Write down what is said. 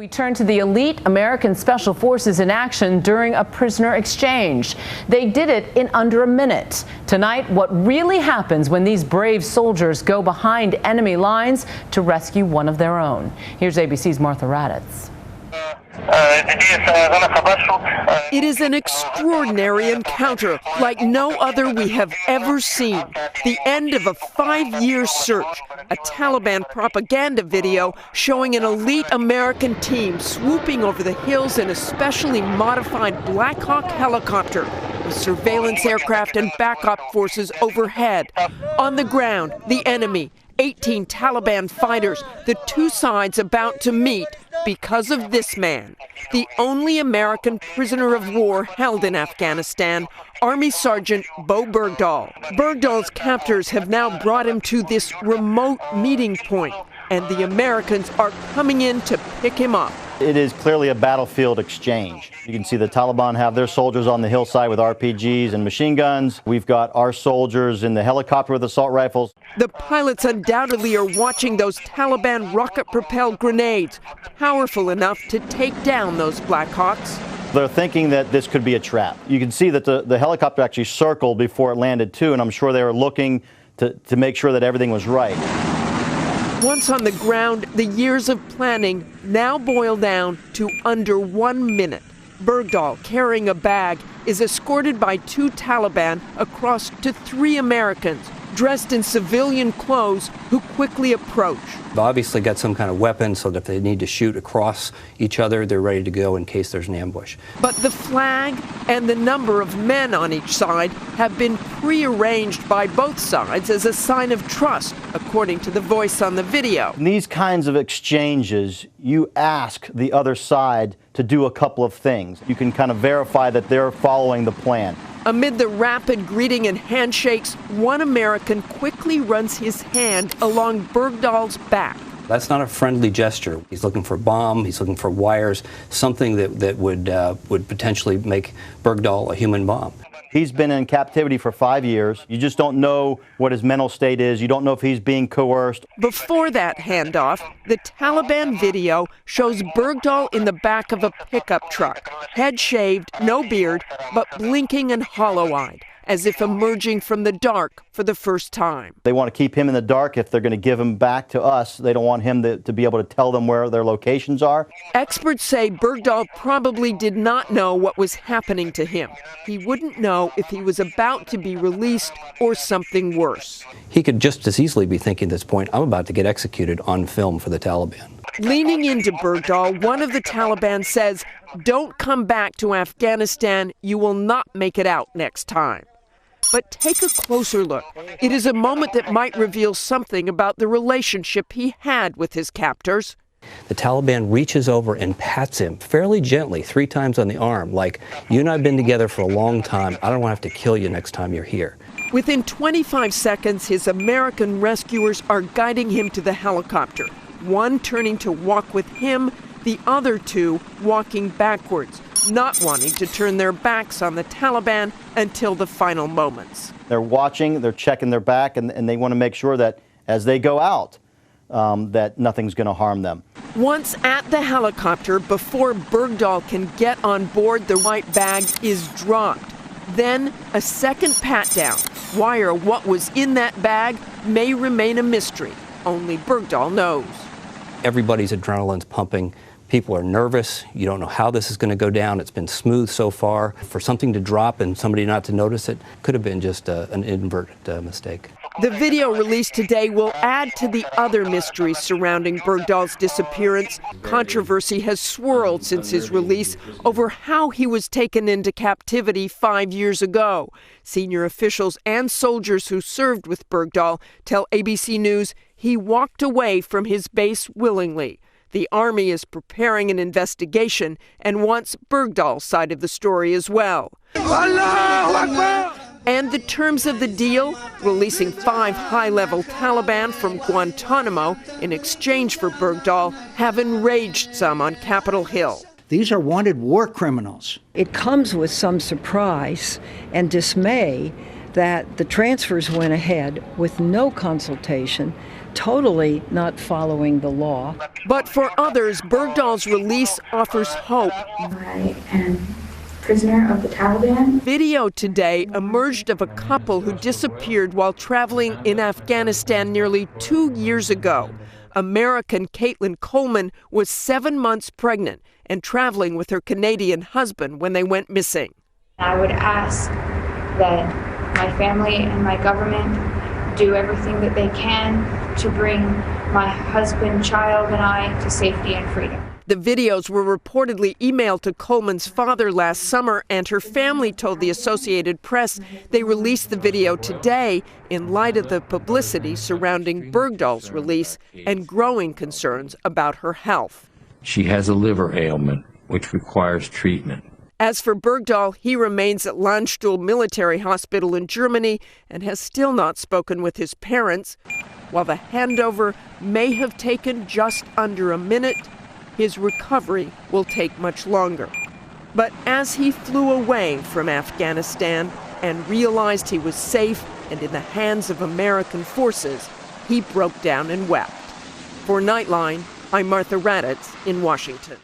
We turn to the elite American Special Forces in action during a prisoner exchange. They did it in under a minute. Tonight, what really happens when these brave soldiers go behind enemy lines to rescue one of their own. Here's ABC's Martha Raddatz. It is an extraordinary encounter like no other we have ever seen. The end of a 5-year search. A Taliban propaganda video showing an elite American team swooping over the hills in a specially modified Black Hawk helicopter with surveillance aircraft and backup forces overhead. On the ground, the enemy, 18 Taliban fighters, the two sides about to meet because of this man, the only American prisoner of war held in Afghanistan, Army Sergeant Bowe Bergdahl. Bergdahl's captors have now brought him to this remote meeting point, and the Americans are coming in to pick him up. It is clearly a battlefield exchange. You can see the Taliban have their soldiers on the hillside with RPGs and machine guns. We've got our soldiers in the helicopter with assault rifles. The pilots undoubtedly are watching those Taliban rocket-propelled grenades, powerful enough to take down those Black Hawks. They're thinking that this could be a trap. You can see that the helicopter actually circled before it landed too, and I'm sure they were looking to make sure that everything was right. Once on the ground, the years of planning now boil down to under 1 minute. Bergdahl, carrying a bag, is escorted by 2 Taliban across to 3 Americans, dressed in civilian clothes, who quickly approach. They've obviously got some kind of weapon so that if they need to shoot across each other, they're ready to go in case there's an ambush. But the flag and the number of men on each side have been prearranged by both sides as a sign of trust, according to the voice on the video. In these kinds of exchanges, you ask the other side to do a couple of things. You can kind of verify that they're following the plan. Amid the rapid greeting and handshakes, one American quickly runs his hand along Bergdahl's back. That's not a friendly gesture. He's looking for a bomb, he's looking for wires, something that would potentially make Bergdahl a human bomb. He's been in captivity for 5 years. You just don't know what his mental state is. You don't know if he's being coerced. Before that handoff, the Taliban video shows Bergdahl in the back of a pickup truck, head shaved, no beard, but blinking and hollow-eyed, as if emerging from the dark for the first time. They want to keep him in the dark. If they're going to give him back to us, they don't want him to be able to tell them where their locations are. Experts say Bergdahl probably did not know what was happening to him. He wouldn't know if he was about to be released or something worse. He could just as easily be thinking at this point, I'm about to get executed on film for the Taliban. Leaning into Bergdahl, one of the Taliban says, "Don't come back to Afghanistan. You will not make it out next time." But take a closer look. It is a moment that might reveal something about the relationship he had with his captors. The Taliban reaches over and pats him fairly gently 3 times on the arm, like, you and I have been together for a long time. I don't want to have to kill you next time you're here. Within 25 seconds, his American rescuers are guiding him to the helicopter, one turning to walk with him, the other 2 walking backwards, not wanting to turn their backs on the Taliban until the final moments. They're watching, they're checking their back, and they want to make sure that as they go out, that nothing's going to harm them. Once at the helicopter, before Bergdahl can get on board, the white bag is dropped. Then a second pat-down. Why or what was in that bag may remain a mystery. Only Bergdahl knows. Everybody's adrenaline's pumping. People are nervous. You don't know how this is going to go down. It's been smooth so far. For something to drop and somebody not to notice it could have been just an inadvertent mistake. The video released today will add to the other mysteries surrounding Bergdahl's disappearance. Controversy has swirled since his release over how he was taken into captivity 5 years ago. Senior officials and soldiers who served with Bergdahl tell ABC News he walked away from his base willingly. The Army is preparing an investigation and wants Bergdahl's side of the story as well. And the terms of the deal, releasing 5 high-level Taliban from Guantanamo in exchange for Bergdahl, have enraged some on Capitol Hill. These are wanted war criminals. It comes with some surprise and dismay that the transfers went ahead with no consultation, totally not following the law. But for others, Bergdahl's release offers hope. I am prisoner of the Taliban. Video today emerged of a couple who disappeared while traveling in Afghanistan nearly 2 years ago. American Caitlin Coleman was 7 months pregnant and traveling with her Canadian husband when they went missing. I would ask that my family and my government do everything that they can to bring my husband, child, and I to safety and freedom. The videos were reportedly emailed to Coleman's father last summer, and her family told the Associated Press they released the video today in light of the publicity surrounding Bergdahl's release and growing concerns about her health. She has a liver ailment, which requires treatment. As for Bergdahl, he remains at Landstuhl Military Hospital in Germany and has still not spoken with his parents. While the handover may have taken just under a minute, his recovery will take much longer. But as he flew away from Afghanistan and realized he was safe and in the hands of American forces, he broke down and wept. For Nightline, I'm Martha Raddatz in Washington.